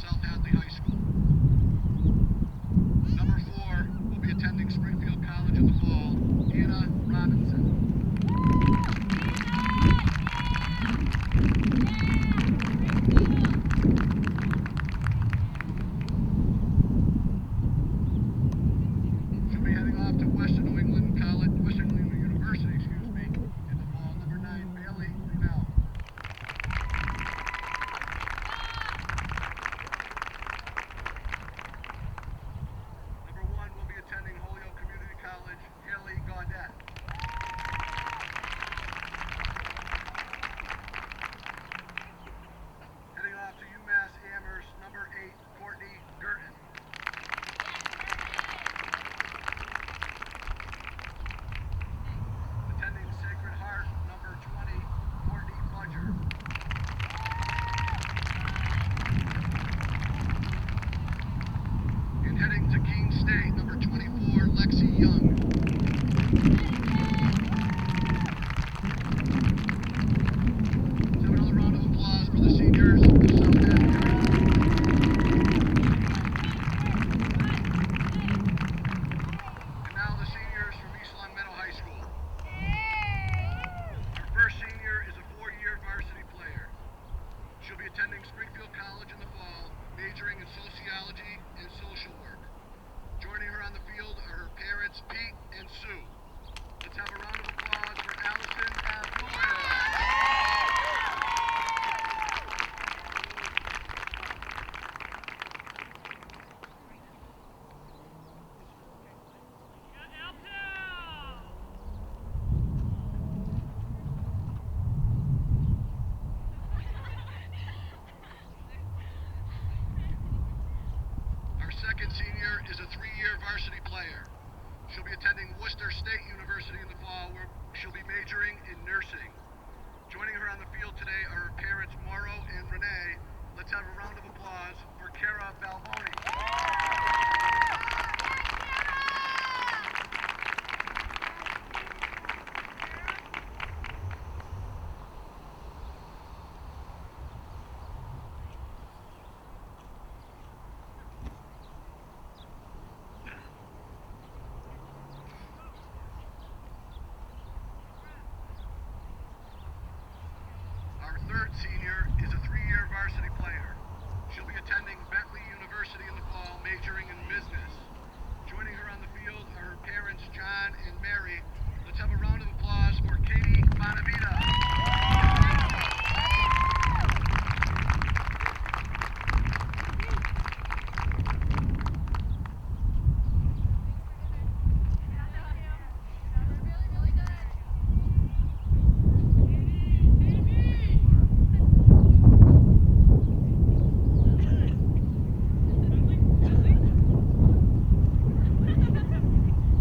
South Hadley High School. Number 4 will be attending Springfield College in the fall, Anna Robinson. She'll be heading off to Western New England University, in the fall. Number 9, Bailey Brunel. Number 1 will be attending Holyoke Community College, Haley Gaudette. Heading off to UMass Amherst, number 8, Courtney Girton. Attending Sacred Heart, number 20, Courtney Budger. And heading to Keene State, number 24, Lexi Young. Let's have another round of applause for the seniors of South Hadley High School. And now the seniors from East Long Meadow High School. Our first senior is a 4-year varsity player. She'll be attending Springfield College in the fall, majoring in sociology and social work. Joining her on the field are her parents, Pete and Sue. Let's have a round of applause for Allison Lewis. Our second senior is a 3-year varsity player. She'll be attending Worcester State University in the fall, where she'll be majoring in nursing. Joining her on the field today are her parents, Mauro and Renee. Let's have a round of applause for Cara Balboni. Our third senior is a 3-year varsity player. She'll be attending Bentley University in the fall, majoring in business. Joining her on the field are her parents, John and Mary. Let's have a round of applause for Katie Bonavita.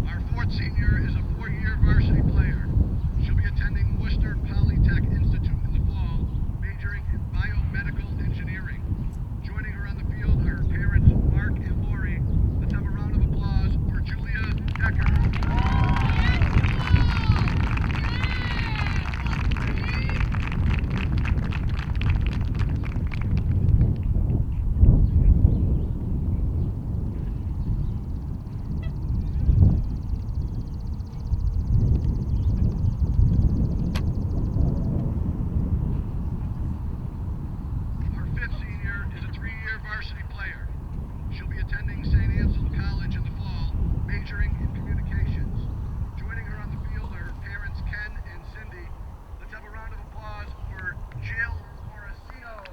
Our fourth senior is a 4-year varsity player. She'll be attending Worcester Polytech Institute in the fall, majoring in biomedical engineering. Joining her on the field are her parents, Mark and Lori. Let's have a round of applause for Julia Decker. Our fifth senior is a 3-year varsity player. She'll be attending St. Anselm College in the fall, majoring in communications. Joining her on the field are her parents, Ken and Cindy. Let's have a round of applause for Jill Morosino.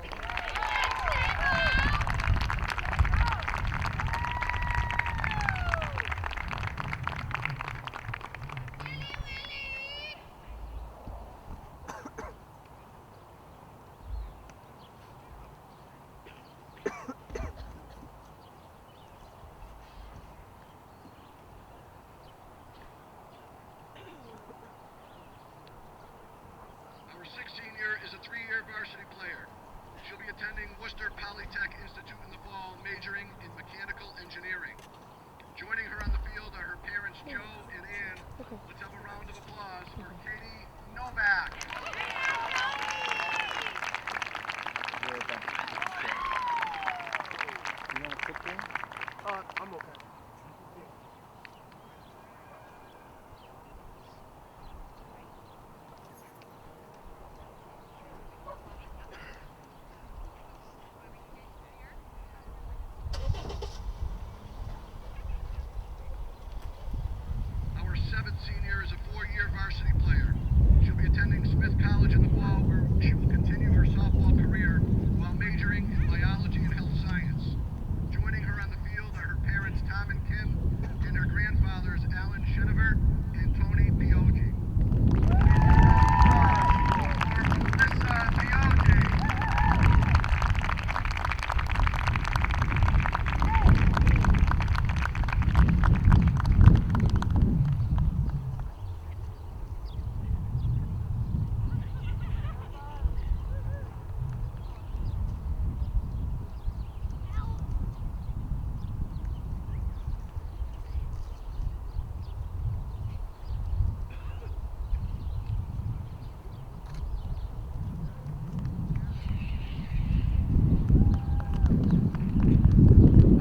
Our sixth senior is a 3-year varsity player. She'll be attending Worcester Polytech Institute in the fall, majoring in mechanical engineering. Joining her on the field are her parents, Joe and Ann. Let's have a round of applause for Katie Novak. Our seventh senior is a four-year varsity player. She'll be attending Smith College in the fall, where she will continue her softball career while majoring in biology and health science. Joining her on the field are her parents Tom and Kim and her grandfathers Alan Shenever and Tony Pioji. Melissa Pioji.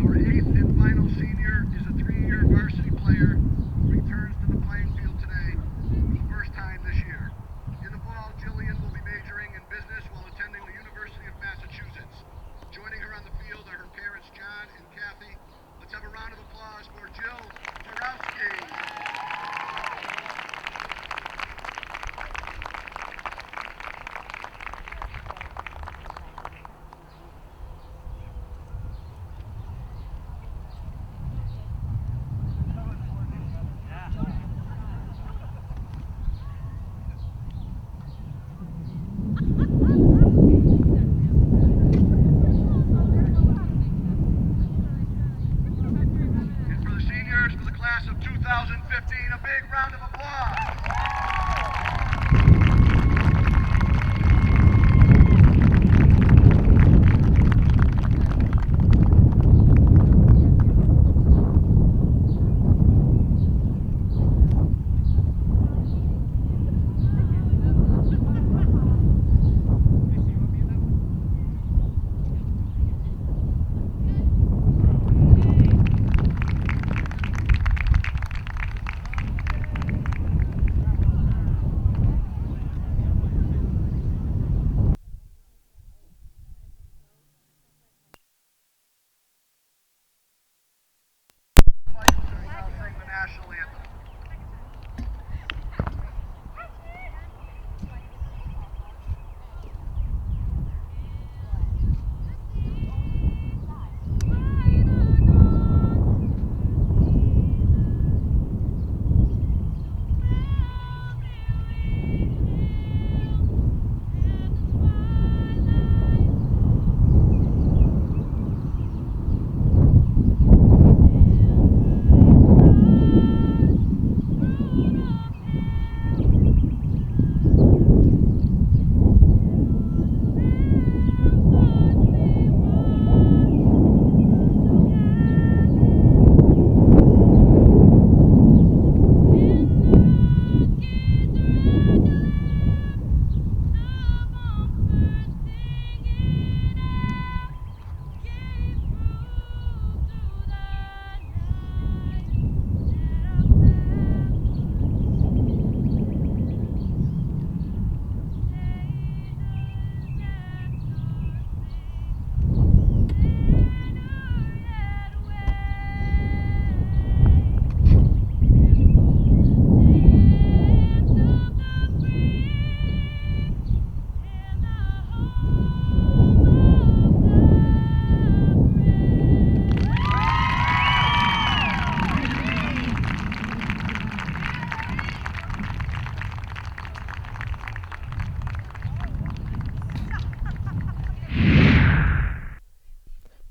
Our eighth and final senior is a three-year varsity player who returns to the playing field today for the first time this year. In the fall, Jillian will be majoring in business while attending the University of Massachusetts. Joining her on the field are her parents John and Kathy. Let's have a round of applause for Jill Zarowski. And for the seniors, for the class of 2015, a big round of applause. Mike will now sing the national anthem.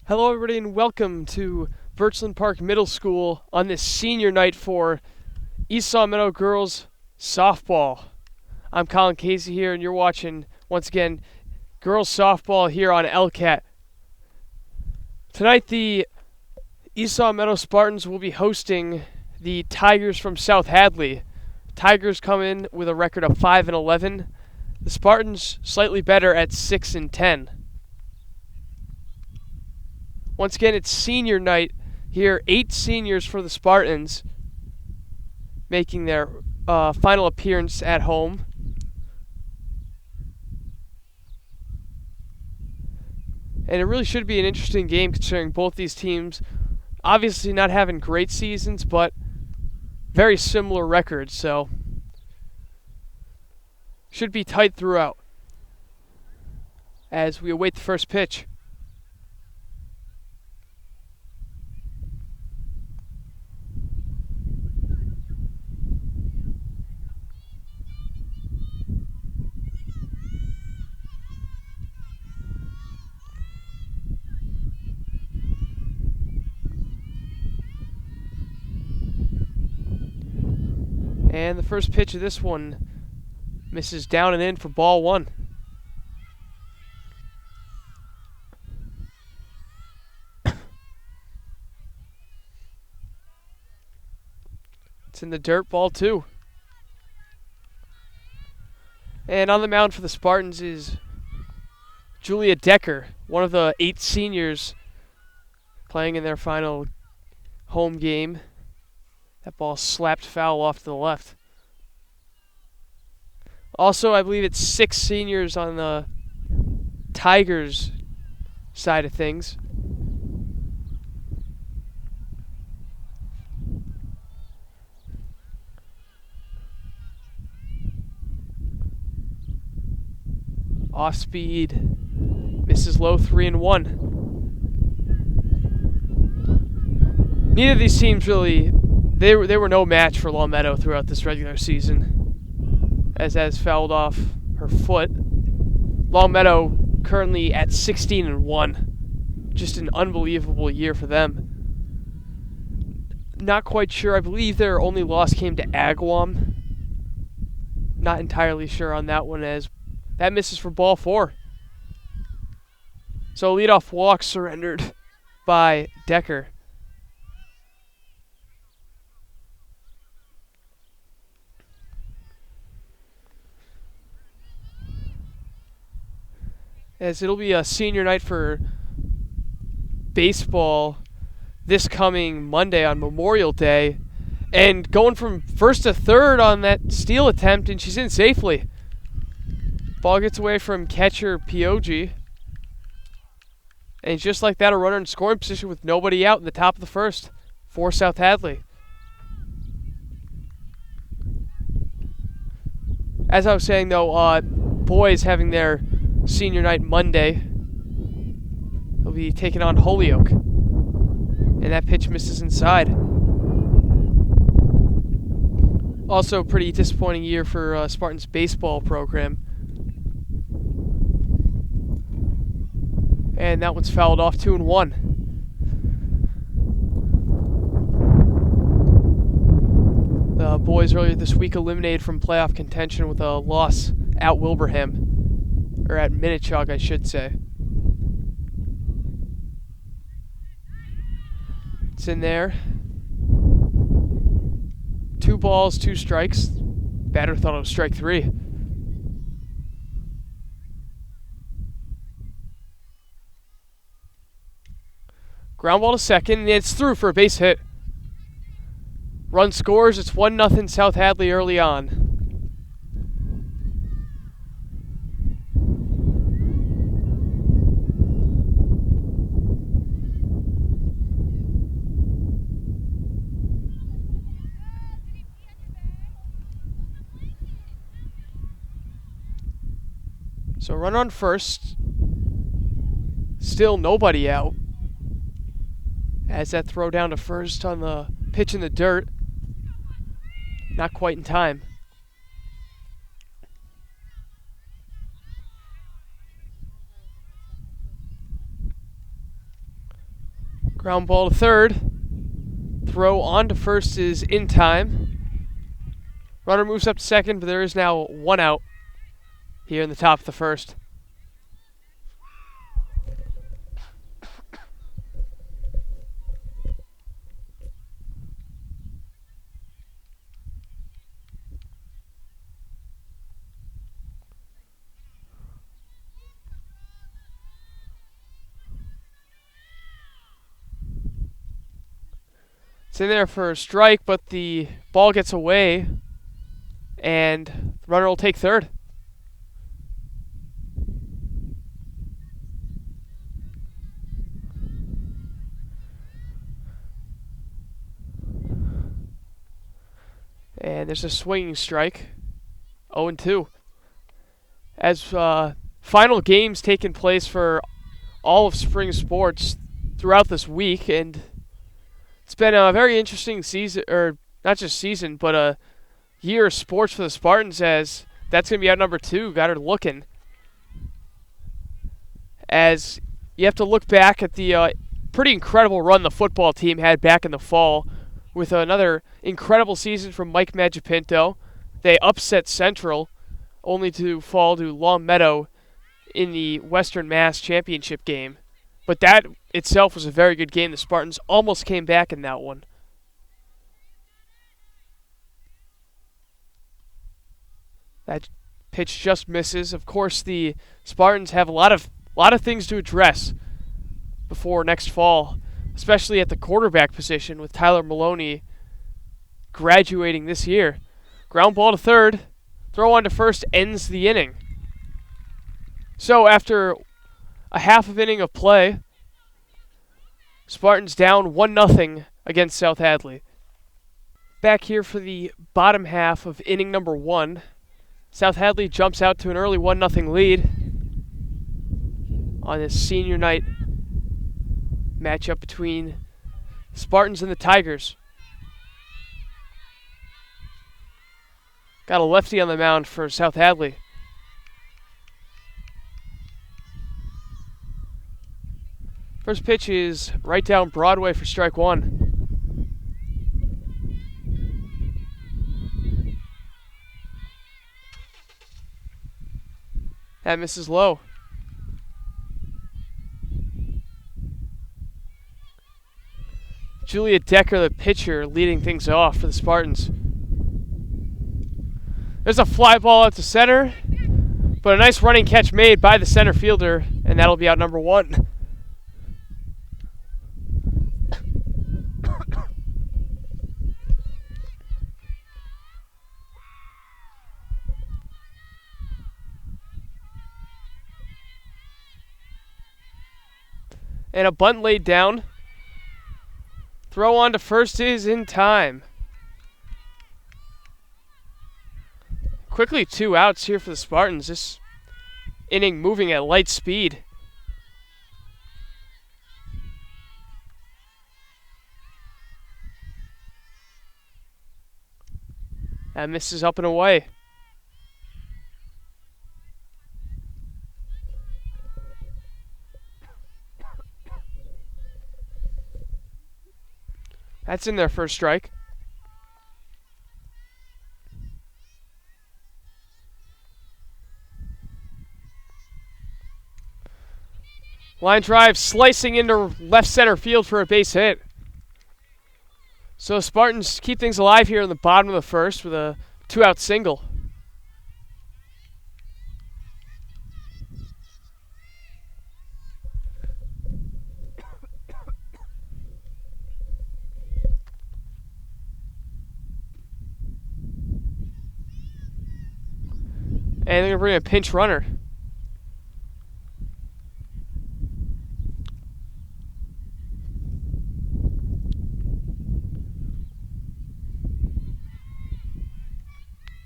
Hello everybody and welcome to Birchland Park Middle School on this senior night for East Saw Meadow Girls Softball. I'm Colin Casey here and you're watching, once again, Girls Softball here on LCAT. Tonight the East Saw Meadow Spartans will be hosting the Tigers from South Hadley. Tigers come in with a record of 5-11. The Spartans slightly better at 6-10. Once again, it's senior night Here, 8 seniors for the Spartans making their final appearance at home. And it really should be an interesting game considering both these teams obviously not having great seasons, but very similar records, so should be tight throughout as we await the first pitch. And the first pitch of this one misses down and in for ball 1. It's in the dirt, ball 2. And on the mound for the Spartans is Julia Decker, one of the 8 seniors playing in their final home game. That ball slapped foul off to the left. Also, I believe it's 6 seniors on the Tigers side of things. Off speed, misses low, 3-1. Neither of these teams really, they were no match for Longmeadow throughout this regular season, as fouled off her foot. Longmeadow currently at 16-1, just an unbelievable year for them. Not quite sure. I believe their only loss came to Agawam. Not entirely sure on that one, as that misses for ball 4. So leadoff walk surrendered by Decker. As it'll be a senior night for baseball this coming Monday on Memorial Day. And going from first to third on that steal attempt, and she's in safely. Ball gets away from catcher Pioji. And just like that, a runner in scoring position with nobody out in the top of the first for South Hadley. As I was saying, though, boys having their senior night Monday. They'll be taking on Holyoke. And that pitch misses inside. Also a pretty disappointing year for Spartans baseball program. And that one's fouled off, 2-1. The boys earlier this week eliminated from playoff contention with a loss at Wilbraham. Or at Minnetonka, I should say. It's in there. 2 balls, 2 strikes. Batter thought it was strike 3. Ground ball to second, and it's through for a base hit. Run scores, it's 1-0 South Hadley early on. So runner on first. Still nobody out. As that throw down to first on the pitch in the dirt. Not quite in time. Ground ball to third. Throw on to first is in time. Runner moves up to second, but there is now 1 out here in the top of the first. It's in there for a strike, but the ball gets away, and the runner will take third. And there's a swinging strike. 0-2. As final games taking place for all of spring sports throughout this week, and it's been a very interesting season, or not just season, but a year of sports for the Spartans, as that's going to be out number 2. Got her looking. As you have to look back at the pretty incredible run the football team had back in the fall, with another incredible season from Mike Magipinto. They upset Central, only to fall to Long Meadow in the Western Mass Championship game. But that itself was a very good game. The Spartans almost came back in that one. That pitch just misses. Of course, the Spartans have a lot of things to address before next fall, especially at the quarterback position with Tyler Maloney graduating this year. Ground ball to third. Throw on to first ends the inning. So after a half of inning of play, Spartans down 1-0 against South Hadley. Back here for the bottom half of inning number 1. South Hadley jumps out to an early 1-0 lead on this senior night matchup between Spartans and the Tigers. Got a lefty on the mound for South Hadley. First pitch is right down Broadway for strike 1. That misses low. Julia Decker, the pitcher, leading things off for the Spartans. There's a fly ball out to center, but a nice running catch made by the center fielder, and that'll be out number 1. And a bunt laid down. Throw on to first is in time. Quickly 2 outs here for the Spartans. This inning moving at light speed. That misses up and away. That's in their first strike. Line drive slicing into left center field for a base hit. So Spartans keep things alive here in the bottom of the first with a 2-out single. And they're going to bring a pinch runner.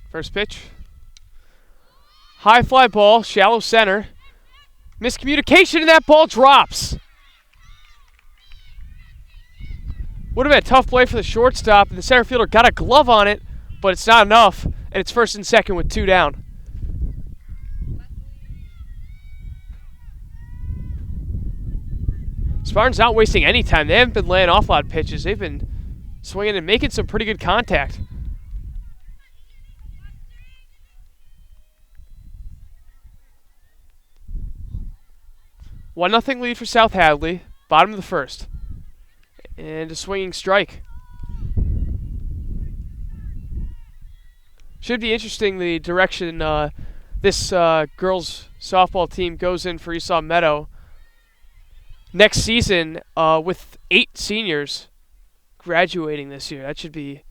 First pitch. High fly ball, shallow center. Miscommunication and that ball drops. Would have been a tough play for the shortstop, and the center fielder got a glove on it, but it's not enough, and it's first and second with 2 down. Spartans not wasting any time. They haven't been laying off a lot of pitches. They've been swinging and making some pretty good contact. One nothing lead for South Hadley. Bottom of the first. And a swinging strike. Should be interesting the direction this girls softball team goes in for Esau Meadow next season with 8 seniors graduating this year. That should be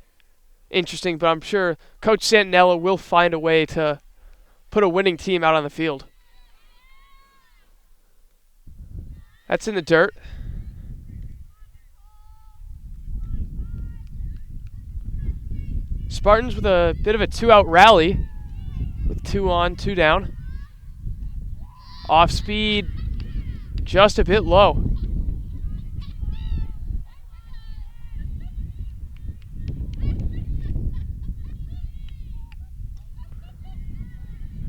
interesting, but I'm sure Coach Santinella will find a way to put a winning team out on the field. That's in the dirt. Spartans with a bit of a 2-out rally with 2 on, 2 down. Off speed, just a bit low.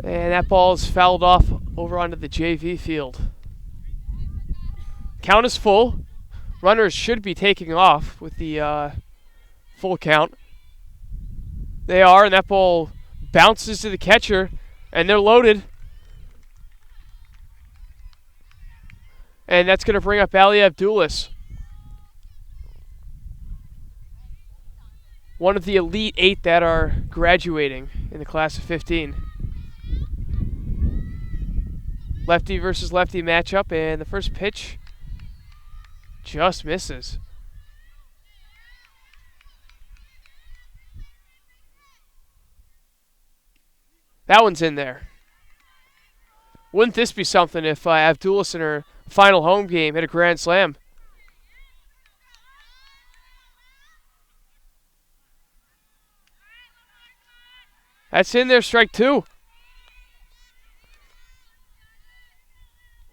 And that ball is fouled off over onto the JV field. Count is full. Runners should be taking off with the full count. They are, and that ball bounces to the catcher, and they're loaded. And that's going to bring up Ali Abdulis, one of the Elite 8 that are graduating in the class of 15. Lefty versus lefty matchup, and the first pitch just misses. That one's in there. Wouldn't this be something if Abdulis in her final home game hit a grand slam? That's in there, strike 2.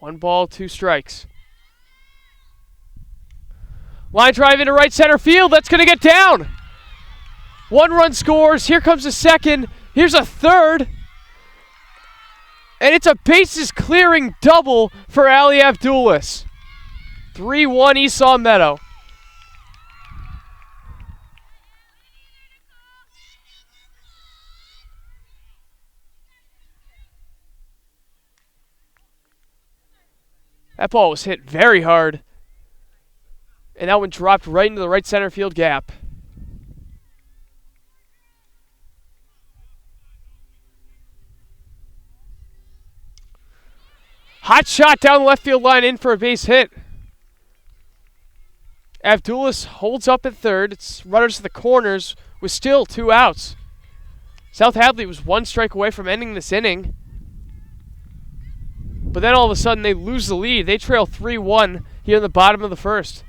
1 ball, 2 strikes. Line drive into right center field. That's going to get down. 1 run scores. Here comes a second. Here's a third. And it's a bases clearing double for Ali Abdulis. 3-1 Esau Meadow. That ball was hit very hard. And that one dropped right into the right center field gap. Hot shot down the left field line in for a base hit. Abdulis holds up at third. It's runners to the corners with still 2 outs. South Hadley was 1 strike away from ending this inning. But then all of a sudden they lose the lead. They trail 3-1 here in the bottom of the first.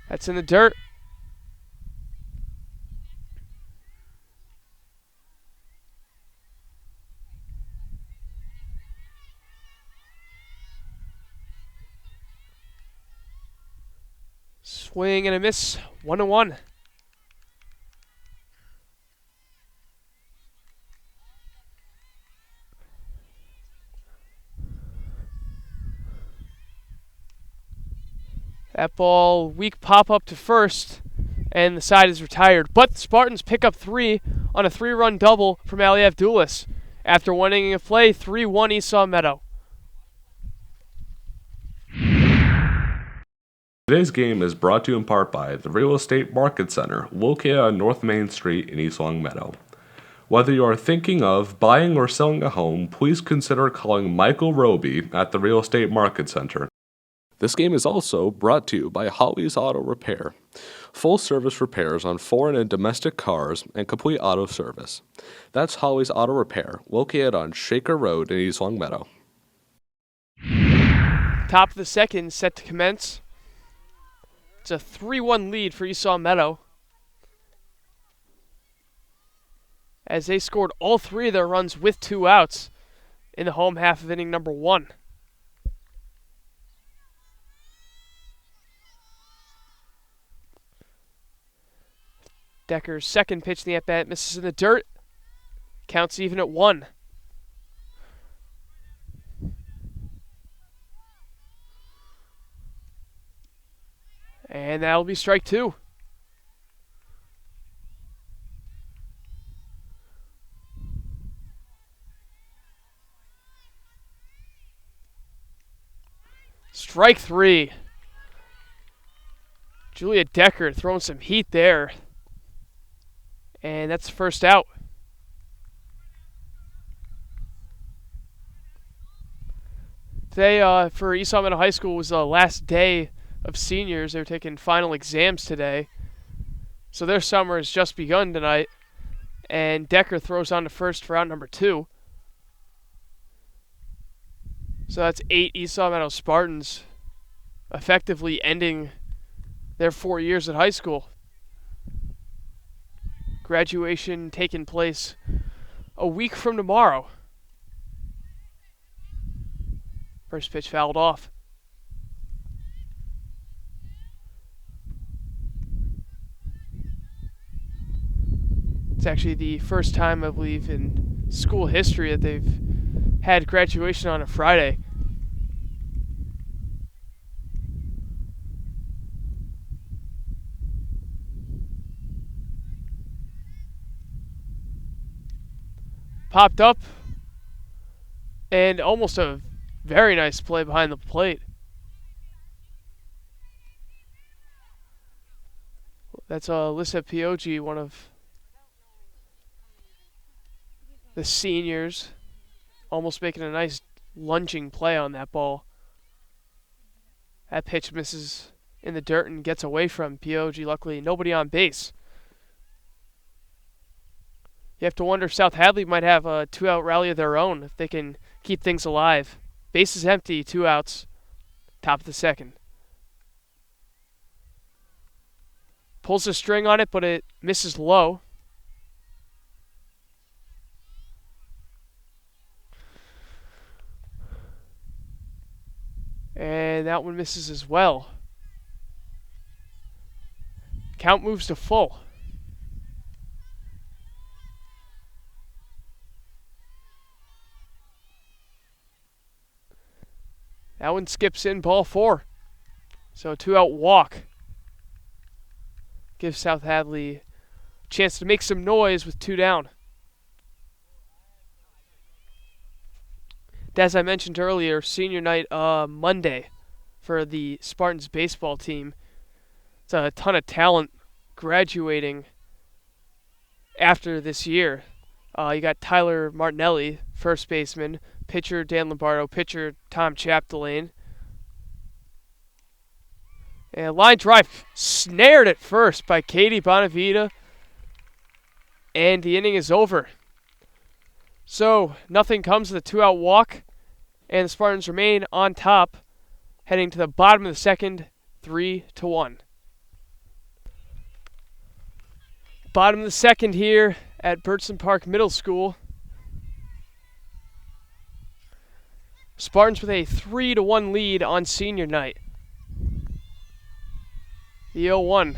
That's in the dirt. Swing and a miss. 1-1. That ball, weak pop up to first, and the side is retired. But the Spartans pick up 3 on a 3-run double from Ali Abdulis. After 1 inning of play, 3-1 Esau Meadow. Today's game is brought to you in part by the Real Estate Market Center, located on North Main Street in East Long Meadow. Whether you are thinking of buying or selling a home, please consider calling Michael Roby at the Real Estate Market Center. This game is also brought to you by Hadley's Auto Repair. Full-service repairs on foreign and domestic cars and complete auto service. That's Hadley's Auto Repair, located on Shaker Road in East Long Meadow. Top of the second set to commence. It's a 3-1 lead for Esau Meadow, as they scored all 3 of their runs with 2 outs in the home half of inning number 1. Decker's second pitch in the at-bat misses in the dirt. Counts even at 1. And that'll be strike 2. Strike 3. Julia Decker throwing some heat there. And that's the first out. Today, for East Middle High School, was the last day of seniors. They were taking final exams today. So their summer has just begun tonight. And Decker throws on to first for out number 2. So that's 8 East Meadow Spartans effectively ending their 4 years at high school. Graduation taking place a week from tomorrow. First pitch fouled off. It's actually the first time, I believe, in school history that they've had graduation on a Friday. Popped up, and almost a very nice play behind the plate. That's Alyssa Piogi, one of the seniors, almost making a nice lunging play on that ball. That pitch misses in the dirt and gets away from Piogi. Luckily, nobody on base. You have to wonder if South Hadley might have a 2-out rally of their own if they can keep things alive. Base is empty, 2 outs, top of the second. Pulls the string on it, but it misses low. And that one misses as well. Count moves to full. That one skips in, ball 4. So a 2-out walk. Gives South Hadley a chance to make some noise with 2 down. As I mentioned earlier, senior night Monday for the Spartans baseball team. It's a ton of talent graduating after this year. You got Tyler Martinelli, first baseman, pitcher Dan Lombardo, pitcher Tom Chapdelaine. And line drive snared at first by Katie Bonavita. And the inning is over. So nothing comes of the 2-out walk. And the Spartans remain on top, heading to the bottom of the second, 3-1. Bottom of the second here at Birchland Park Middle School. Spartans with a 3-1 lead on senior night. The 0-1.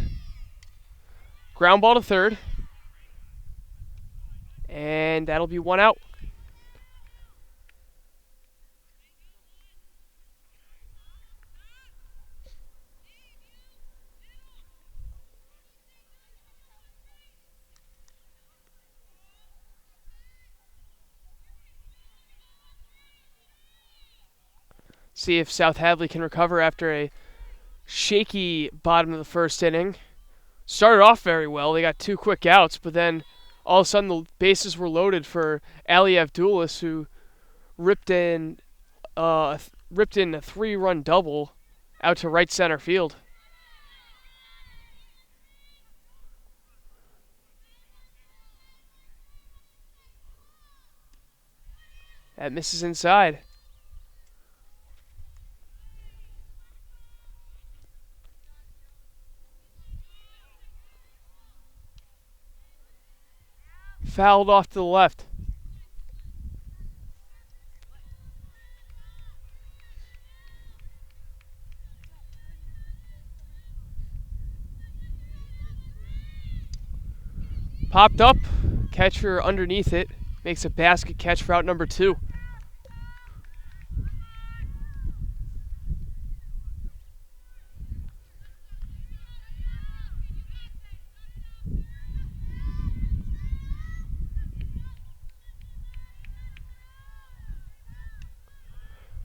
Ground ball to third. And that'll be 1 out. See if South Hadley can recover after a shaky bottom of the first inning. Started off very well. They got 2 quick outs, but then all of a sudden the bases were loaded for Ali Abdulis, who ripped in a 3-run double out to right center field. That misses inside. Fouled off to the left. Popped up, catcher underneath it, makes a basket catch for out number 2.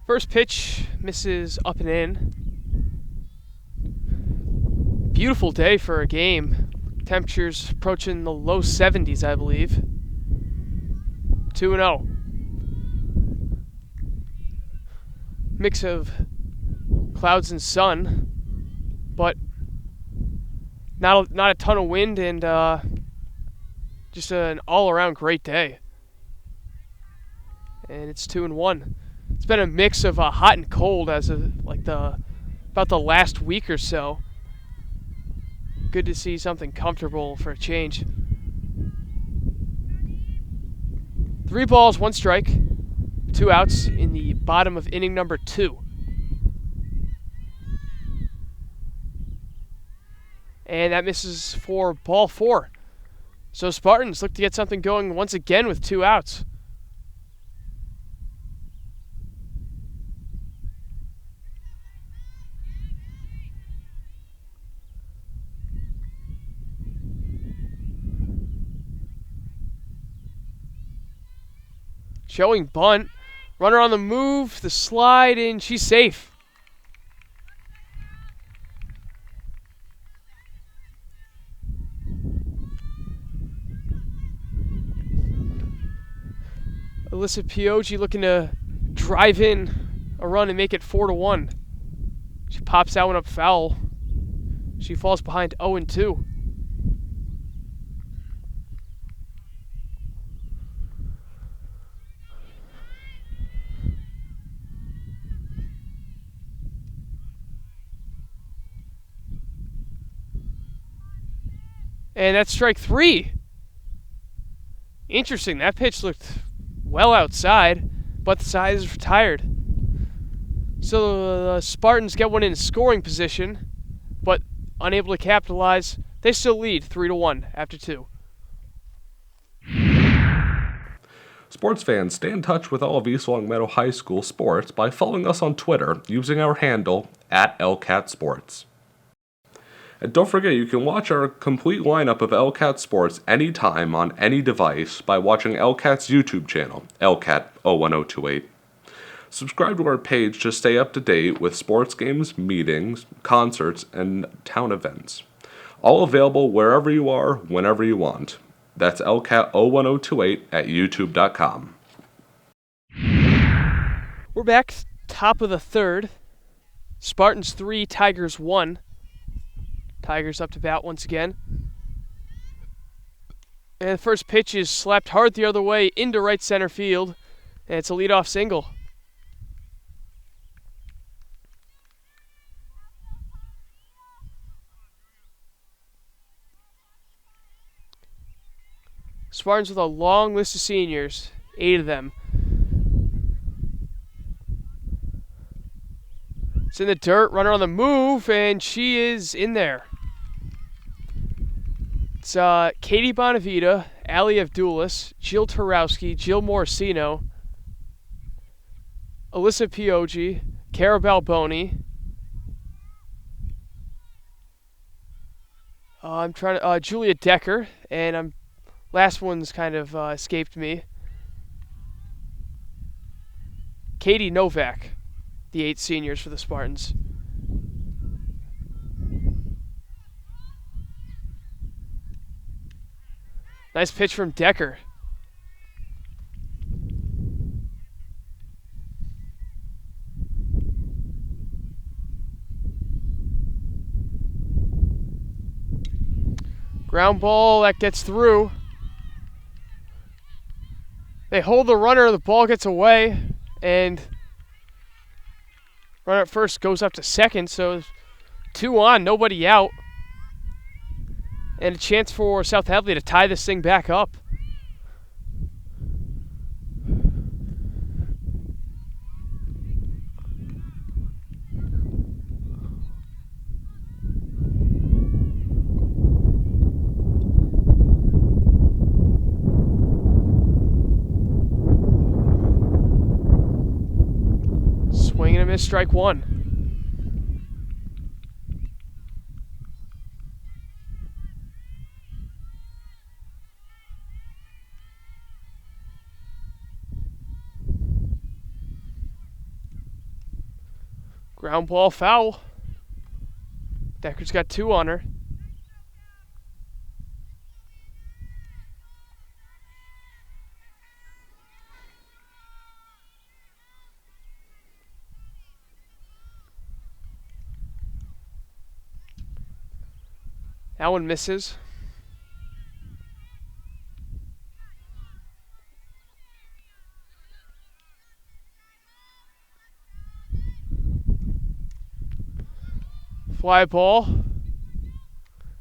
First pitch misses up and in. Beautiful day for a game. Temperatures approaching the low 70s, I believe. 2-0. mix of clouds and sun, but not a ton of wind, and just an all-around great day. And it's 2-1. It's been a mix of hot and cold as of about the last week or so. Good to see something comfortable for a change. 3 balls, 1 strike, 2 outs in the bottom of inning number 2. And that misses for ball 4. So Spartans look to get something going once again with 2 outs. Showing bunt. Runner on the move, the slide, and she's safe. Alyssa Pioji looking to drive in a run and make it 4-1. She pops that one up foul. She falls behind 0-2. And that's strike 3. Interesting. That pitch looked well outside, but the side is retired. So the Spartans get one in scoring position, but unable to capitalize. They still lead 3-1 after 2. Sports fans, stay in touch with all of East Longmeadow High School sports by following us on Twitter using our handle @LCatSports. And don't forget, you can watch our complete lineup of LCAT Sports anytime on any device by watching LCAT's YouTube channel, LCAT01028. Subscribe to our page to stay up to date with sports games, meetings, concerts, and town events. All available wherever you are, whenever you want. That's LCAT01028 at youtube.com. We're back, top of the 3rd. Spartans 3, Tigers 1. Tigers up to bat once again. And the first pitch is slapped hard the other way into right center field. And it's a leadoff single. Spartans with a long list of seniors, 8 of them. It's in the dirt, runner on the move, and she is in there. It's Katie Bonavita, Ali Avdulis, Jill Tarowski, Jill Morosino, Alyssa Pioji, Cara Balboni. Julia Decker, and last one's kind of escaped me. Katie Novak, the 8 seniors for the Spartans. Nice pitch from Decker. Ground ball, that gets through. They hold the runner, the ball gets away, and runner at first goes up to second, so 2 on, nobody out. And a chance for South Hadley to tie this thing back up. Swing and a miss, strike 1. Ground ball foul. Decker's got 2 on her. That one misses. Fly ball.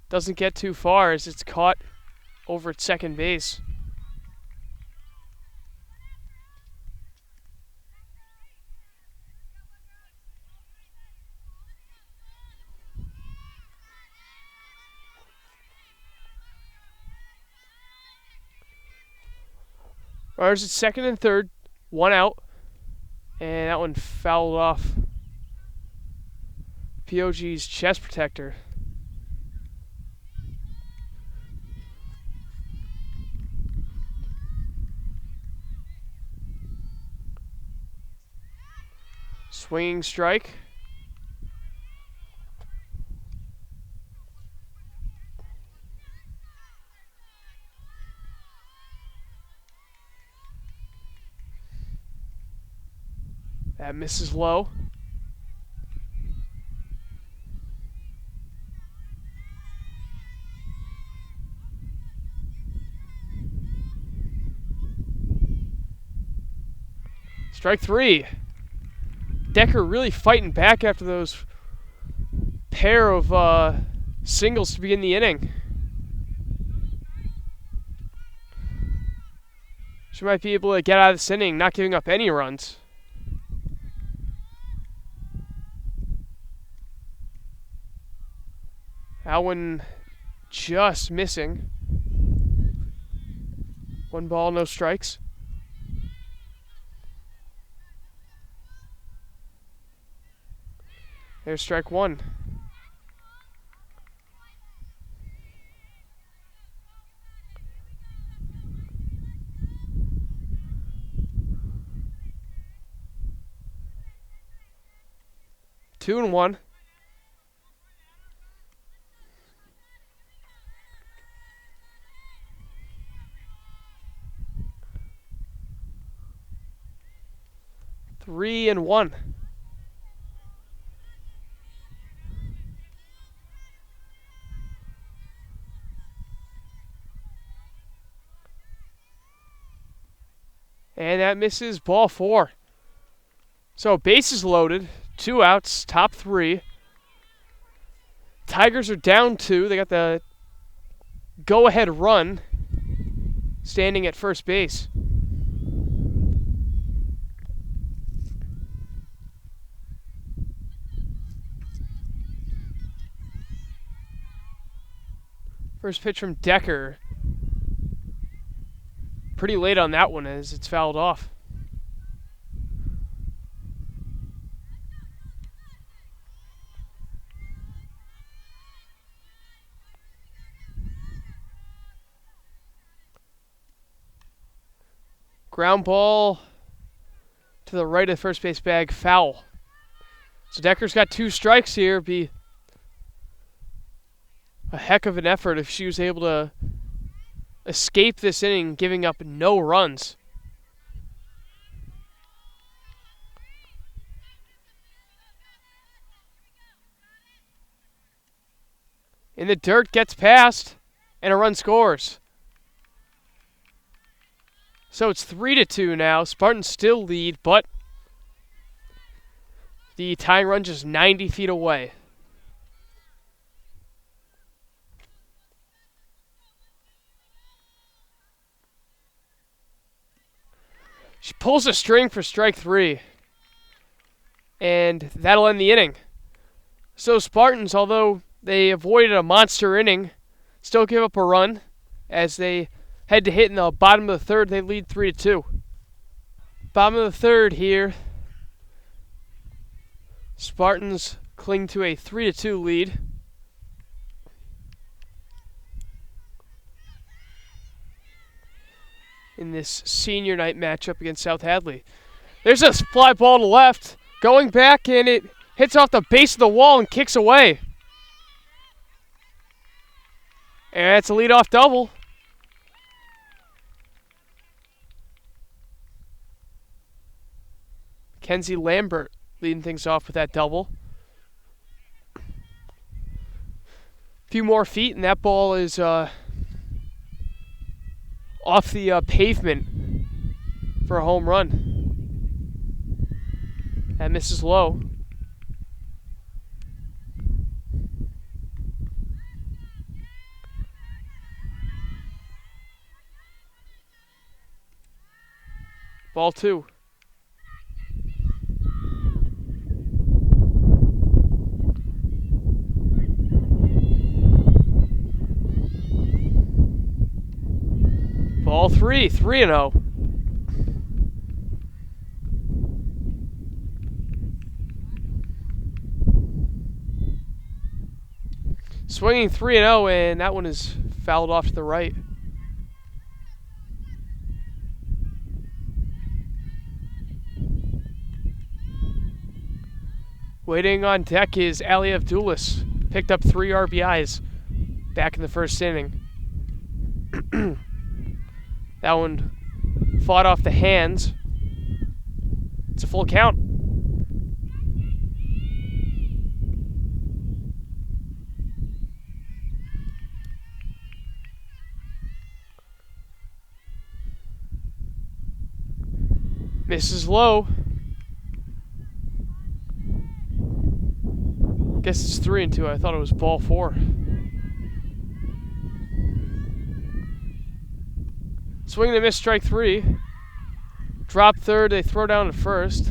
Doesn't get too far as it's caught over at second base. Runners at second and third, one out, and that one fouled off POG's chest protector. Swinging strike. That misses low. Strike three. Decker really fighting back after those pair of singles to begin the inning. She might be able to get out of this inning, not giving up any runs. That one just missing. 1 ball, no strikes. There's strike one. Two and one. Three and one. And that misses, ball four. So bases loaded, 2 outs, top 3. Tigers are down 2. They got the go-ahead run standing at first base. First pitch from Decker. Pretty late on that one as it's fouled off. Ground ball to the right of the first base bag, foul. So Decker's got 2 strikes here. Be a heck of an effort if she was able to escape this inning, giving up no runs. In the dirt, gets past, and a run scores. So it's 3-2 now. Spartans still lead, but the tying run just 90 feet away. She pulls a string for strike 3. And that'll end the inning. So Spartans, although they avoided a monster inning, still give up a run as they head to hit in the bottom of the third. They lead 3-2. Bottom of the third here. Spartans cling to a 3-2 lead. In this senior night matchup against South Hadley. There's a fly ball to left, going back, and it hits off the base of the wall and kicks away. And it's a leadoff double. Kenzie Lambert leading things off with that double. few more feet, and that ball is off the pavement for a home run. That misses low. Ball 2. Ball 3, 3-0. Swinging 3-0, and that one is fouled off to the right. Waiting on deck is Ali Abdulis. Picked up 3 RBIs back in the first inning. That one fought off the hands. It's a full count. Misses low. Guess it's 3-2. I thought it was ball 4. Swing and a miss, strike 3. Drop third, they throw down to first.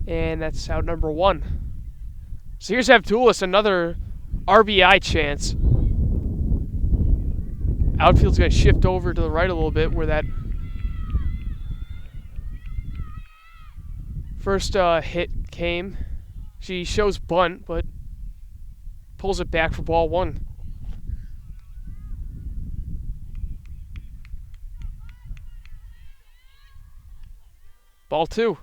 And that's out number 1. So here's Abdulis, another RBI chance. Outfield's going to shift over to the right a little bit where that first hit came. She shows bunt, but pulls it back for ball 1. Ball 2.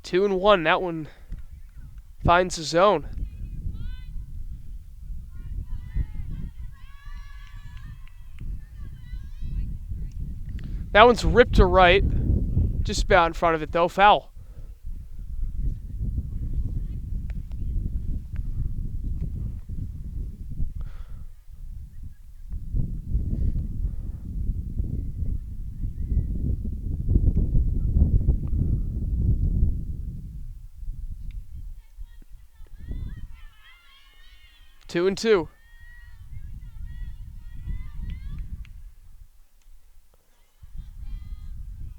Two and 1. That one finds the zone. That one's ripped to right. Just about in front of it, though. Foul. Two and 2.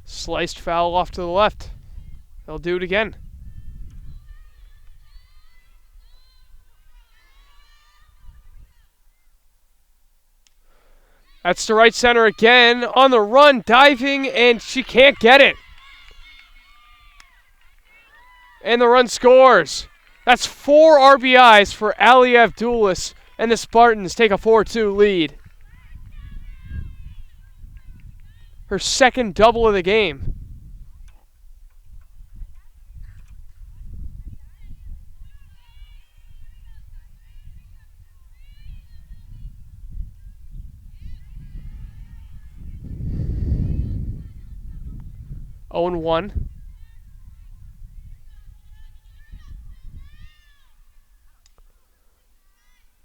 Sliced foul off to the left. They'll do it again. That's to right center again. On the run, diving, and she can't get it. And the run scores. That's 4 RBIs for Ali Abdulis, and the Spartans take a 4-2 lead. Her second double of the game. Oh and 1.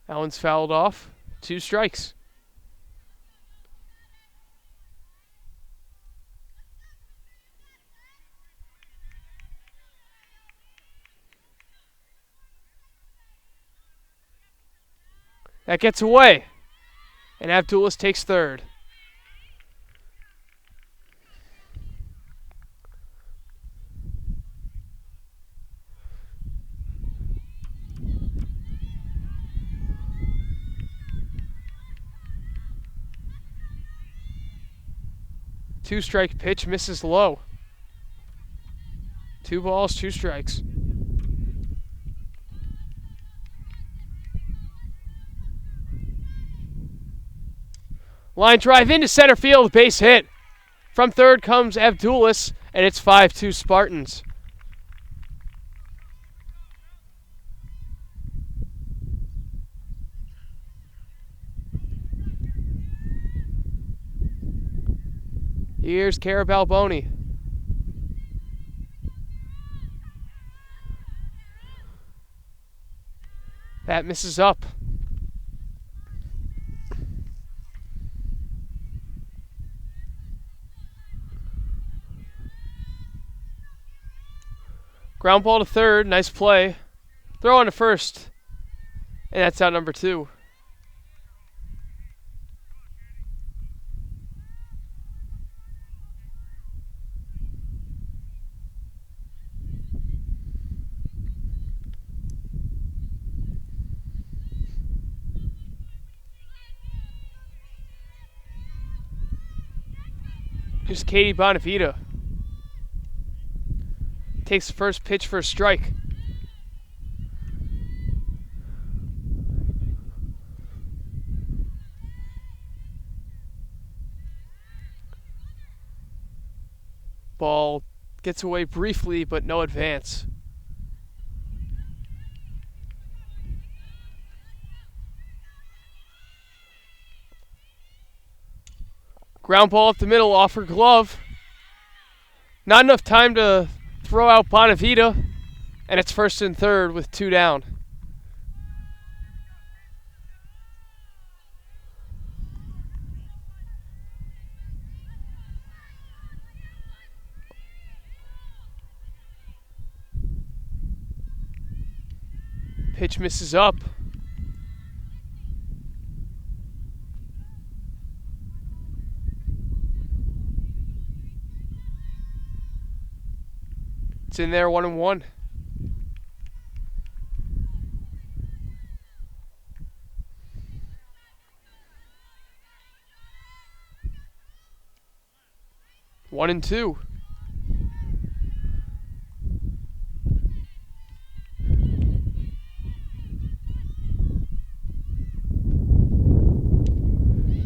That one's fouled off. 2 strikes. That gets away. And Abdulis takes third. Two-strike pitch misses low. 2 balls, 2 strikes. Line drive into center field, base hit. From third comes Abdulis, and it's 5-2 Spartans. Here's Cara Balboni. That misses up. Ground ball to third. Nice play. Throw on to first. And that's out number 2. Here's Katie Bonavita. Takes the first pitch for a strike. Ball gets away briefly, but no advance. Ground ball up the middle, off her glove. Not enough time to throw out Bonavita, and it's first and third with 2 down. Pitch misses up. It's in there, 1-1. One and two.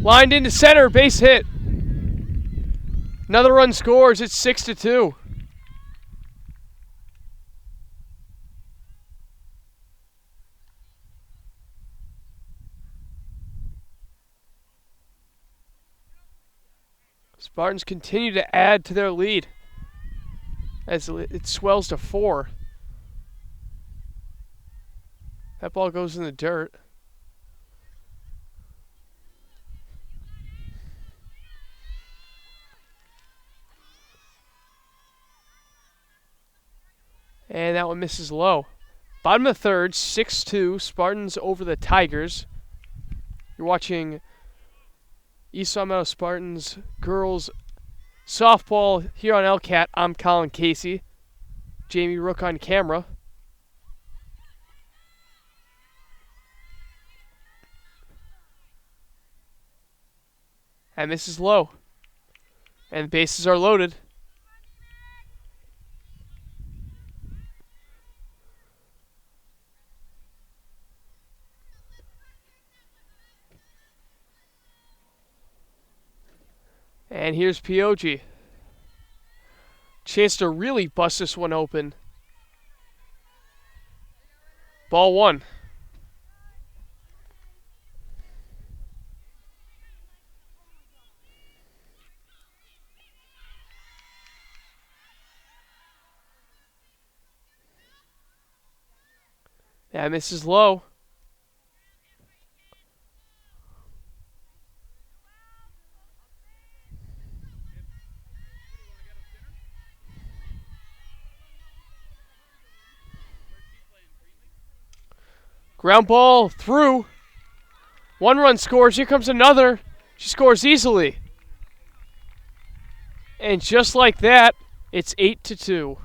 Lined into center, base hit. Another run scores. It's 6-2. Spartans continue to add to their lead as it swells to 4. That ball goes in the dirt. And that one misses low. Bottom of the third, 6-2. Spartans over the Tigers. You're watching East Saw Meadow Spartans girls softball here on LCAT. I'm Colin Casey. Jamie Rook on camera. And misses low. And the bases are loaded. And here's Pioji. Chance to really bust this one open. Ball 1. That misses low. Ground ball through. 1 run scores. Here comes another. She scores easily. And just like that, it's 8-2.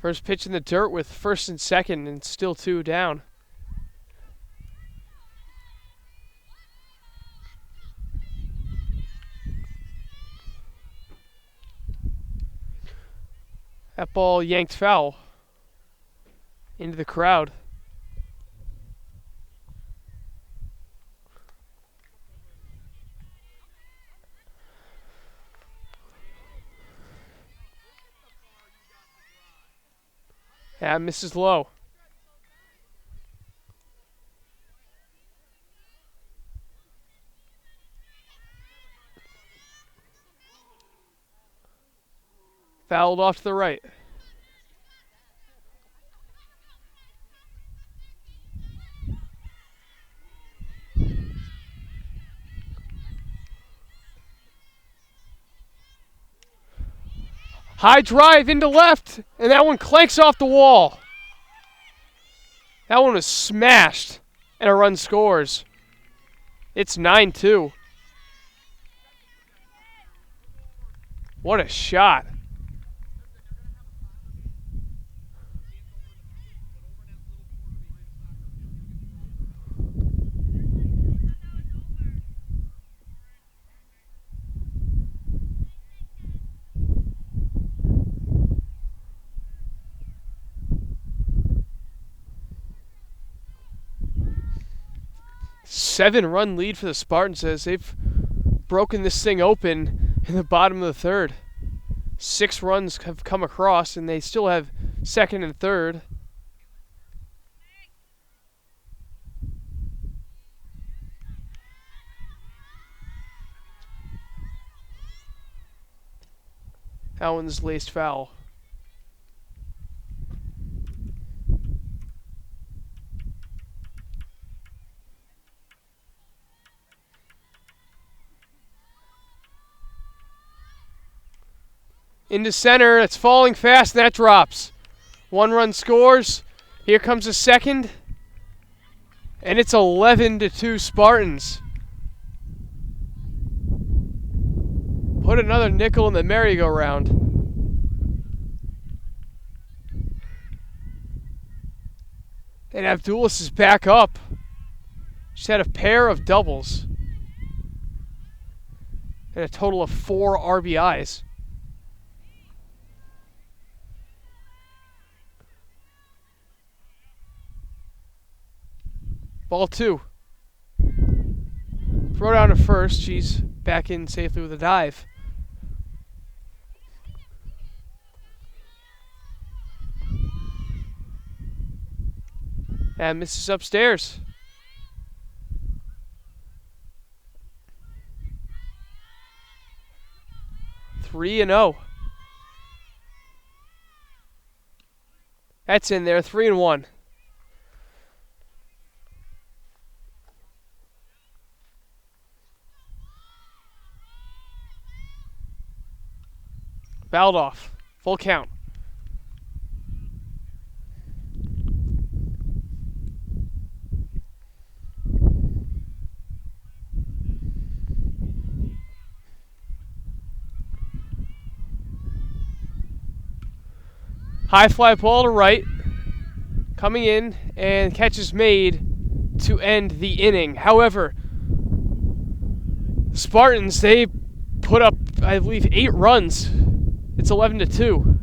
First pitch in the dirt with first and second and still 2 down. That ball yanked foul into the crowd. Yeah, misses low. Fouled off to the right. High drive into left, and that one clanks off the wall. That one was smashed, and a run scores. It's 9-2. What a shot. Seven-run lead for the Spartans as they've broken this thing open in the bottom of the third. 6 runs have come across, and they still have second and third. That one's laced foul. Into center, it's falling fast, and that drops. 1 run scores. Here comes a second. And it's 11-2 Spartans. Put another nickel in the merry-go-round. And Abdulis is back up. Just had a pair of doubles. And a total of 4 RBIs. Ball 2. Throw down to first. She's back in safely with a dive. And misses upstairs. Three and 0. That's in there. 3-1. Fouled off. Full count. High fly ball to right. Coming in, and catch is made to end the inning. However, the Spartans, they put up, I believe, 8 runs. It's 11-2.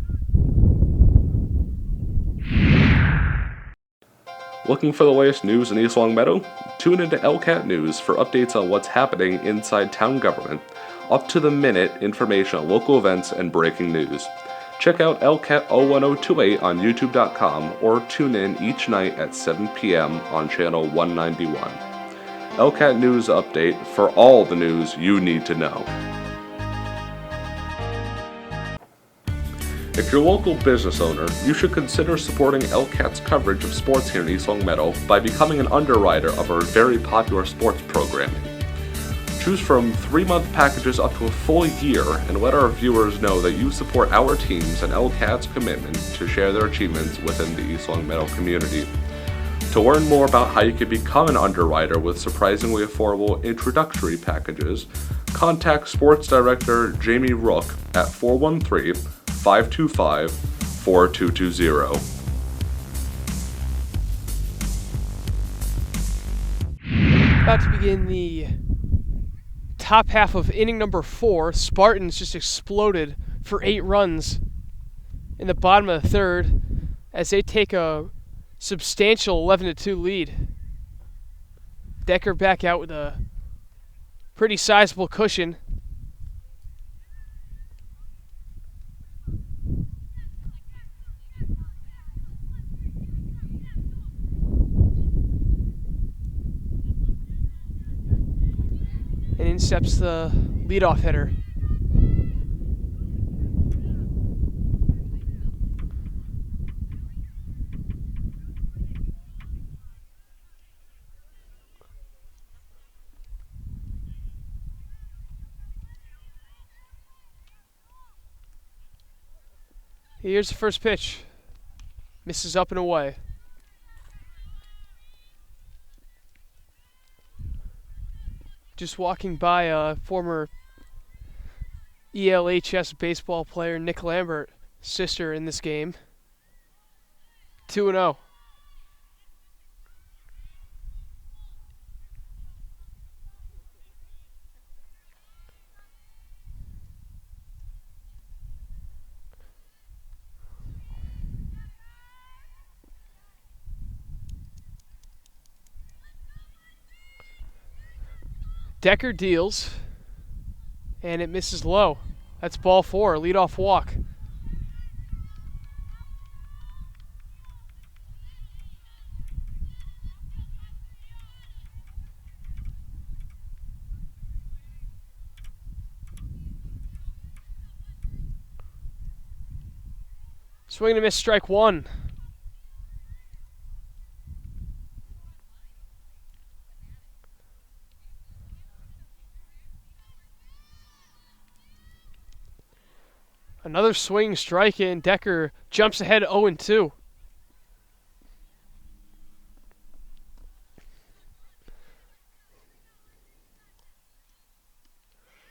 Looking for the latest news in East Longmeadow? Tune into LCAT News for updates on what's happening inside town government, up-to-the-minute information on local events and breaking news. Check out LCAT 01028 on YouTube.com or tune in each night at 7 p.m. on channel 191. LCAT News Update for all the news you need to know. If you're a local business owner, you should consider supporting LCAT's coverage of sports here in East Longmeadow by becoming an underwriter of our very popular sports programming. Choose from 3-month packages up to a full year and let our viewers know that you support our teams and LCAT's commitment to share their achievements within the East Longmeadow community. To learn more about how you can become an underwriter with surprisingly affordable introductory packages, contact Sports Director Jamie Rook at 413-525-4220. About to begin the top half of inning number 4. Spartans just exploded for 8 runs in the bottom of the third as they take a substantial 11-2 lead. Decker back out with a pretty sizable cushion. intercepts the leadoff hitter. Here's the first pitch. Misses up and away. Just walking by a former ELHS baseball player, Nick Lambert, sister in this game. 2-0. Decker deals, and it misses low. That's ball 4, leadoff walk. Swing and a miss, strike 1. Another swing, strike, and Decker jumps ahead 0-2.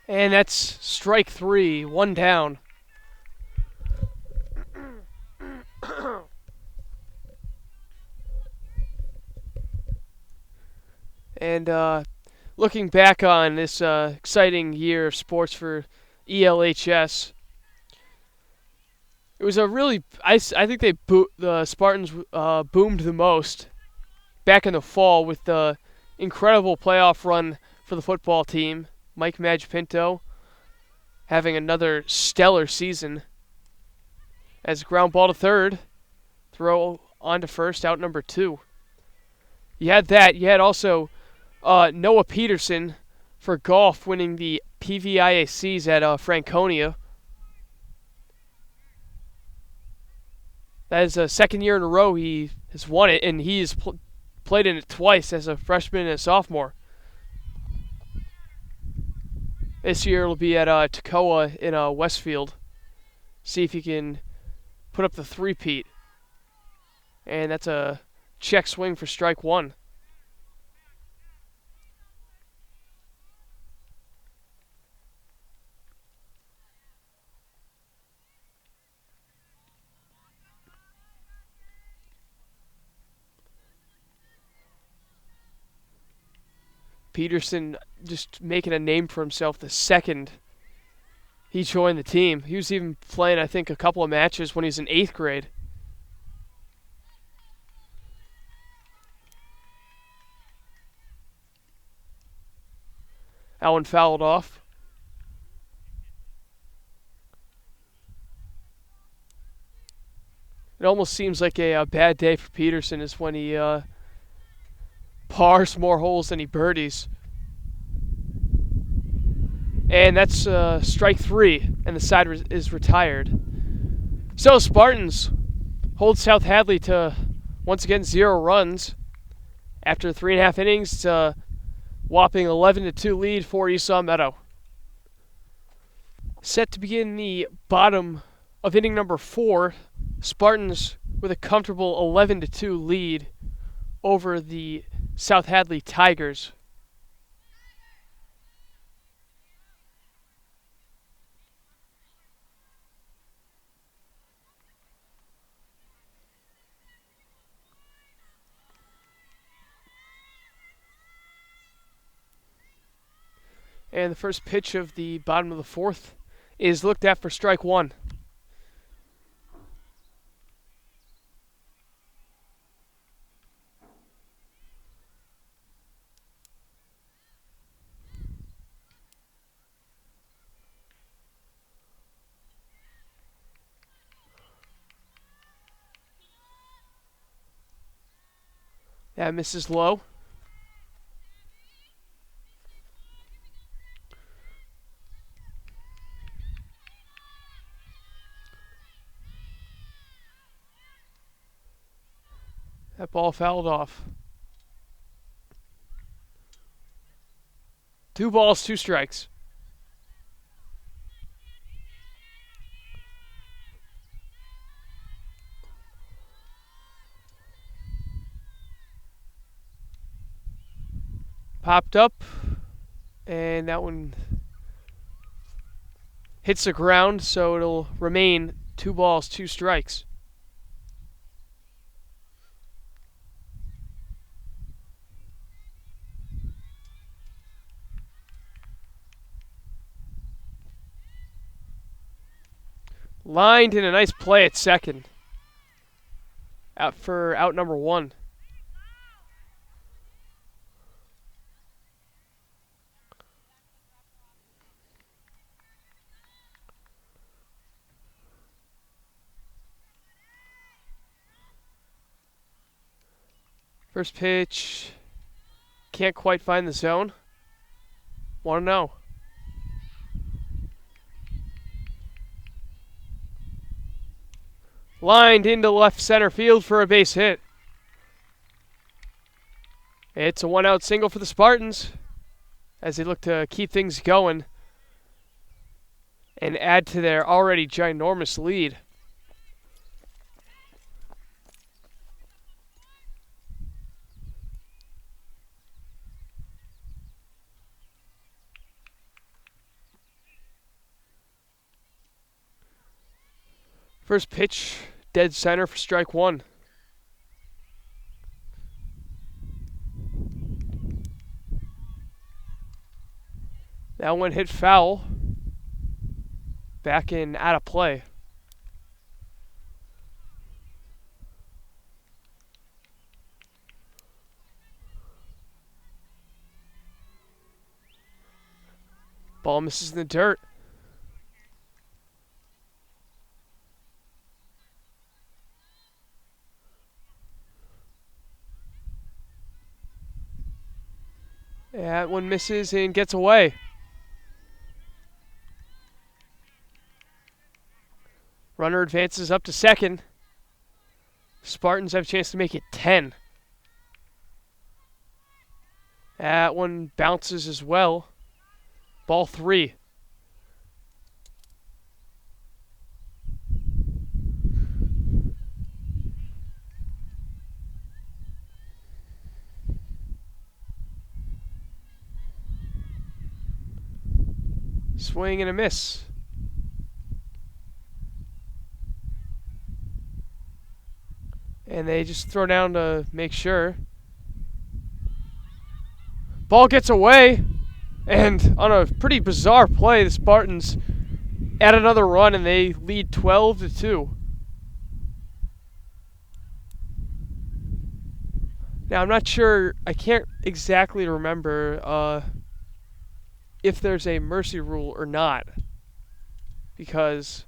And that's strike 3, 1 down. And looking back on this exciting year of sports for ELHS, it was a really, I think the Spartans boomed the most back in the fall with the incredible playoff run for the football team. Mike Magpinto having another stellar season as ground ball to third, throw on to first, out number 2. You had that. You had also Noah Peterson for golf winning the PVIACs at Franconia. That is the second year in a row he has won it, and he has played in it twice as a freshman and a sophomore. This year it'll be at Toccoa in Westfield. See if he can put up the three-peat. And that's a check swing for strike 1. Peterson just making a name for himself the second he joined the team. He was even playing, I think, a couple of matches when he was in 8th grade. Allen fouled off. It almost seems like a bad day for Peterson is when he pars more holes than he birdies. And that's strike 3, and the side is retired. So Spartans hold South Hadley to, once again, 0 runs. After 3.5 innings, it's a whopping 11-2 lead for Esau Meadow. Set to begin the bottom of inning number 4, Spartans with a comfortable 11-2 lead over the South Hadley Tigers. And the first pitch of the bottom of the 4th is looked at for strike 1. That misses low. That ball fouled off. 2 balls, 2 strikes. Popped up, and that one hits the ground, so it'll remain 2 balls, 2 strikes. Lined in a nice play at second. Out for out number 1. First pitch. Can't quite find the zone. Want to know. Lined into left center field for a base hit. It's a 1-out single for the Spartans as they look to keep things going and add to their already ginormous lead. First pitch, dead center for strike 1. That one hit foul. Back in, out of play. Ball misses in the dirt. That one misses and gets away. Runner advances up to second. Spartans have a chance to make it 10. That one bounces as well. Ball 3. Swing and a miss. And they just throw down to make sure. Ball gets away. And on a pretty bizarre play, the Spartans add another run and they lead 12-2. Now, I'm not sure, I can't exactly remember if there's a mercy rule or not. Because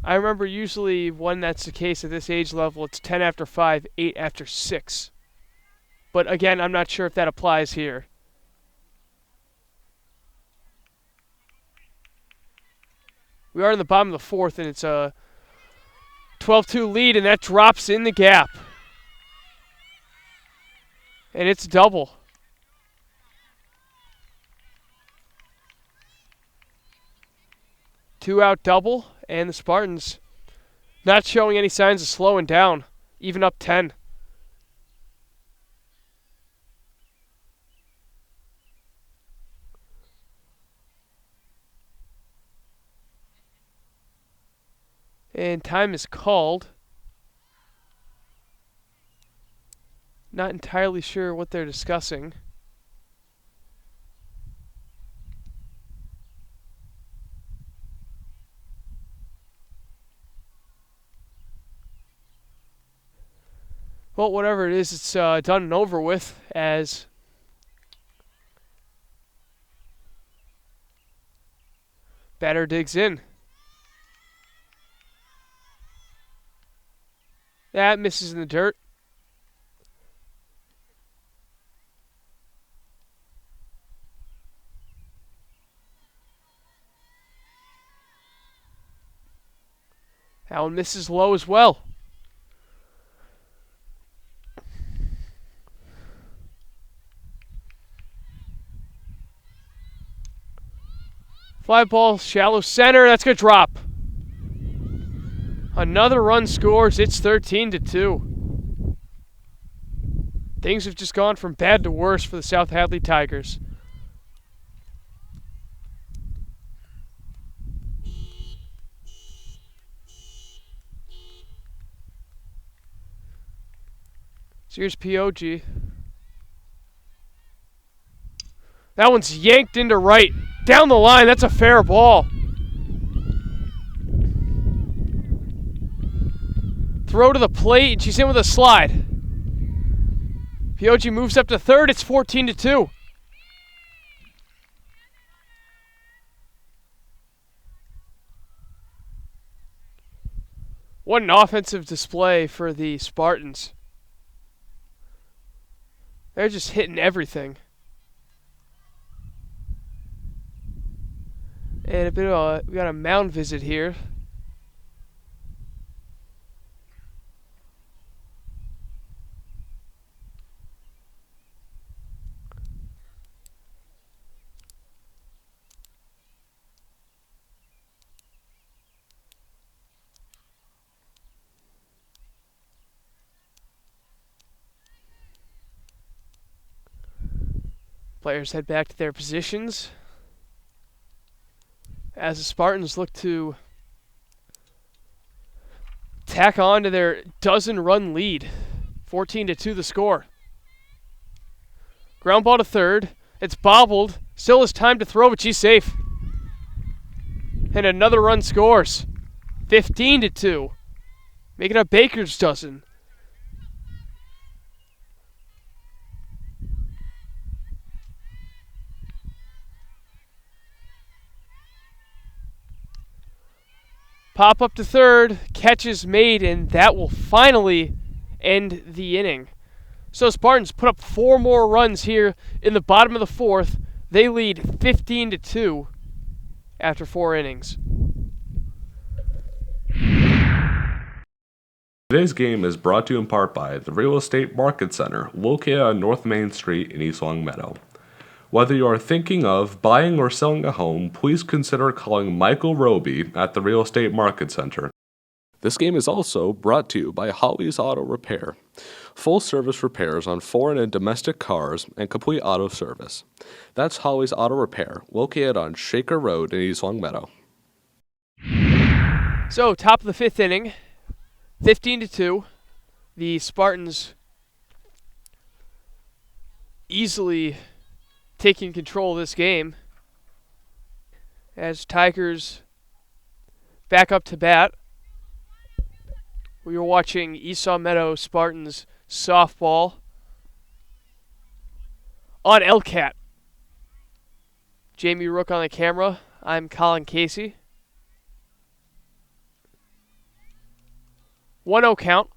I remember usually when that's the case at this age level, it's 10 after 5, 8 after 6. But again, I'm not sure if that applies here. We are in the bottom of the 4th, and it's a 12-2 lead, and that drops in the gap. And it's double. Two-out double, and the Spartans not showing any signs of slowing down, even up 10. And time is called. Not entirely sure what they're discussing. Well, whatever it is, it's done and over with as batter digs in. That misses in the dirt. That one misses low as well. Fly ball, shallow center. That's going to drop. Another run scores. It's 13-2. Things have just gone from bad to worse for the South Hadley Tigers. So here's POG. That one's yanked into right. Down the line, that's a fair ball. Throw to the plate, and she's in with a slide. POG moves up to third. It's 14-2. What an offensive display for the Spartans. They're just hitting everything. And a bit of we got a mound visit here. Players head back to their positions as the Spartans look to tack on to their dozen-run lead. 14-2 the score. Ground ball to third. It's bobbled. Still has time to throw, but she's safe. And another run scores. 15-2. Making a baker's dozen. Pop up to third, catch is made, and that will finally end the inning. So Spartans put up 4 more runs here in the bottom of the 4th. They lead 15-2 after 4 innings. Today's game is brought to you in part by the Real Estate Market Center, located on North Main Street in East Longmeadow. Whether you are thinking of buying or selling a home, please consider calling Michael Roby at the Real Estate Market Center. This game is also brought to you by Hadley's Auto Repair. Full service repairs on foreign and domestic cars and complete auto service. That's Hadley's Auto Repair, located on Shaker Road in East Longmeadow. So, top of the 5th inning, 15-2. The Spartans easily taking control of this game as Tigers back up to bat. We were watching Esau Meadow Spartans softball on LCAT. Jamie Rook on the camera. I'm Colin Casey. 1-0 count.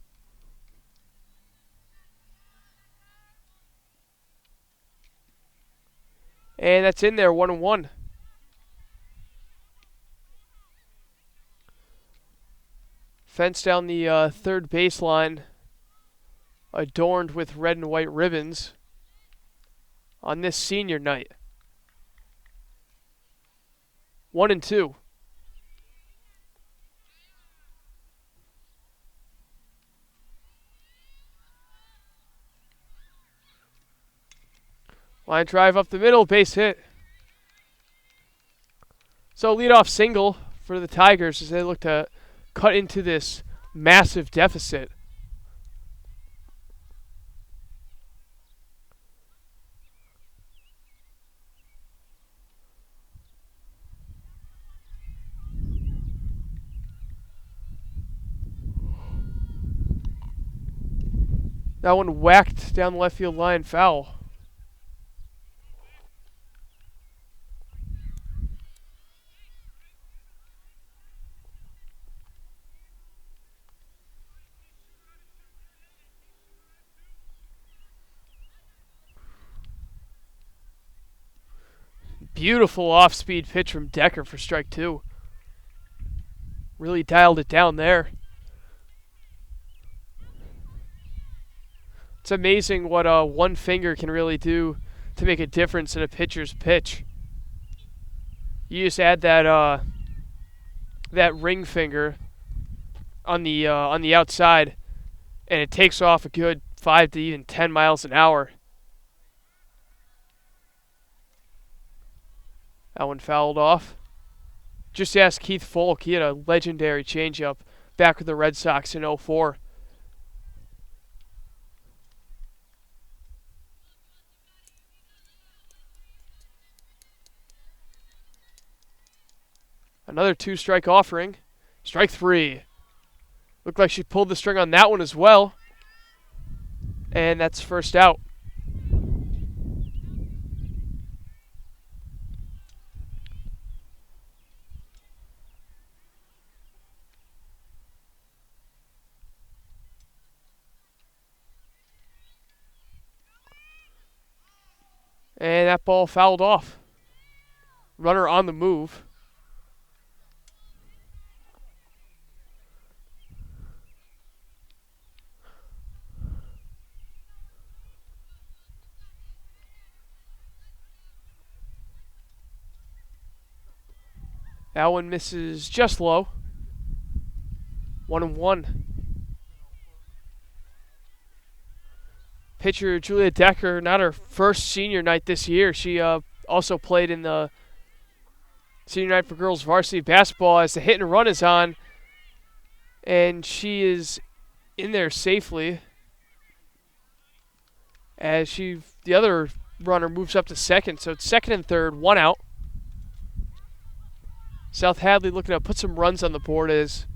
And that's in there, 1-1. Fence down the third baseline, adorned with red and white ribbons on this senior night. 1-2. Line drive up the middle, base hit. So leadoff single for the Tigers as they look to cut into this massive deficit. That one whacked down the left field line, foul. Beautiful off-speed pitch from Decker for strike 2. Really dialed it down there. It's amazing what one finger can really do to make a difference in a pitcher's pitch. You just add that ring finger on the outside, and it takes off a good 5 to even 10 miles an hour. That one fouled off. Just ask Keith Folk. He had a legendary changeup back with the Red Sox in '04. Another 2-strike offering. Strike 3. Looked like she pulled the string on that one as well. And that's first out. And that ball fouled off. Runner on the move. That one misses just low. 1-1. Pitcher Julia Decker, not her first senior night this year. She also played in the senior night for girls varsity basketball as the hit and run is on. And she is in there safely as the other runner moves up to second. So it's second and third, 1 out. South Hadley looking to put some runs on the board as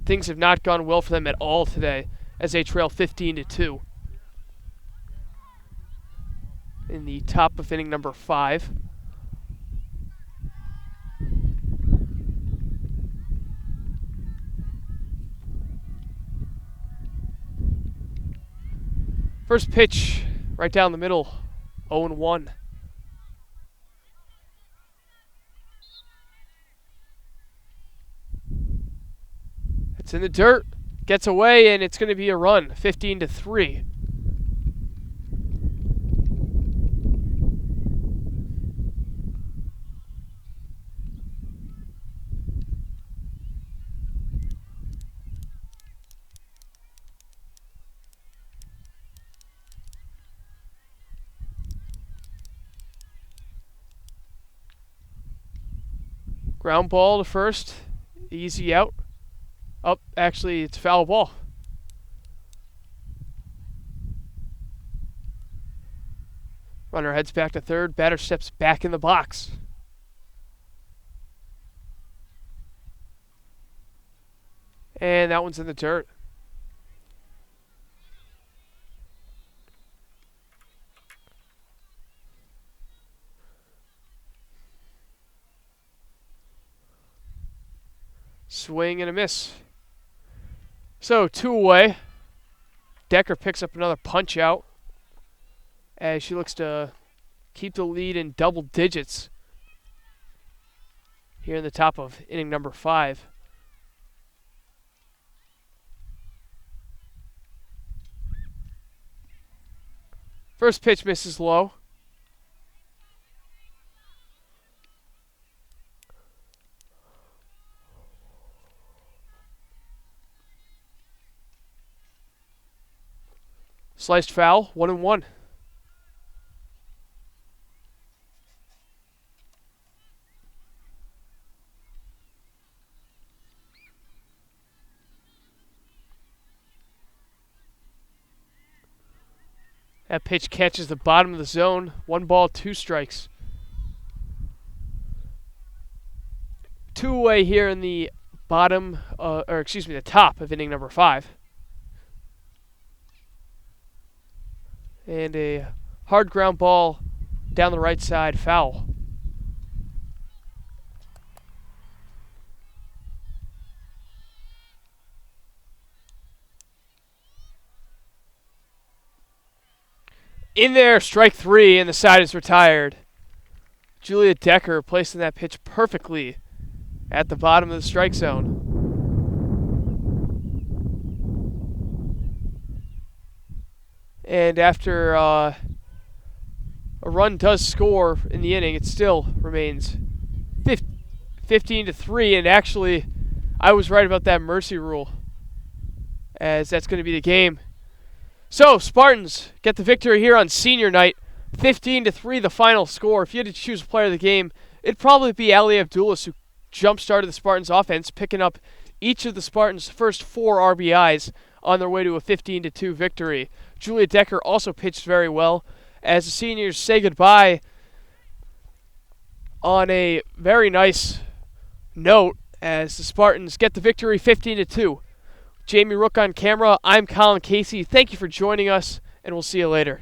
things have not gone well for them at all today as they trail 15-2. In the top of inning number 5. First pitch, right down the middle, 0-1. It's in the dirt, gets away, and it's going to be a run, 15-3. Ground ball to first, easy out. Up, actually, it's foul ball. Runner heads back to third, batter steps back in the box. And that one's in the dirt. Swing and a miss. So 2 away. Decker picks up another punch out as she looks to keep the lead in double digits here in the top of inning number 5. First pitch misses low. Sliced foul, 1-1. That pitch catches the bottom of the zone. 1 ball, 2 strikes. 2 away here in the the top of inning number 5. And a hard ground ball down the right side, foul. In there, strike 3, and the side is retired. Julia Decker placing that pitch perfectly at the bottom of the strike zone. And after a run does score in the inning, it still remains 15-3, and actually, I was right about that mercy rule, as that's going to be the game. So, Spartans get the victory here on senior night, 15-3 the final score. If you had to choose a player of the game, it'd probably be Ali Abdullah, who jump-started the Spartans offense, picking up each of the Spartans' first 4 RBIs on their way to a 15-2 victory. Julia Decker also pitched very well, as the seniors say goodbye on a very nice note, as the Spartans get the victory 15-2. Jamie Rook on camera. I'm Colin Casey. Thank you for joining us, and we'll see you later.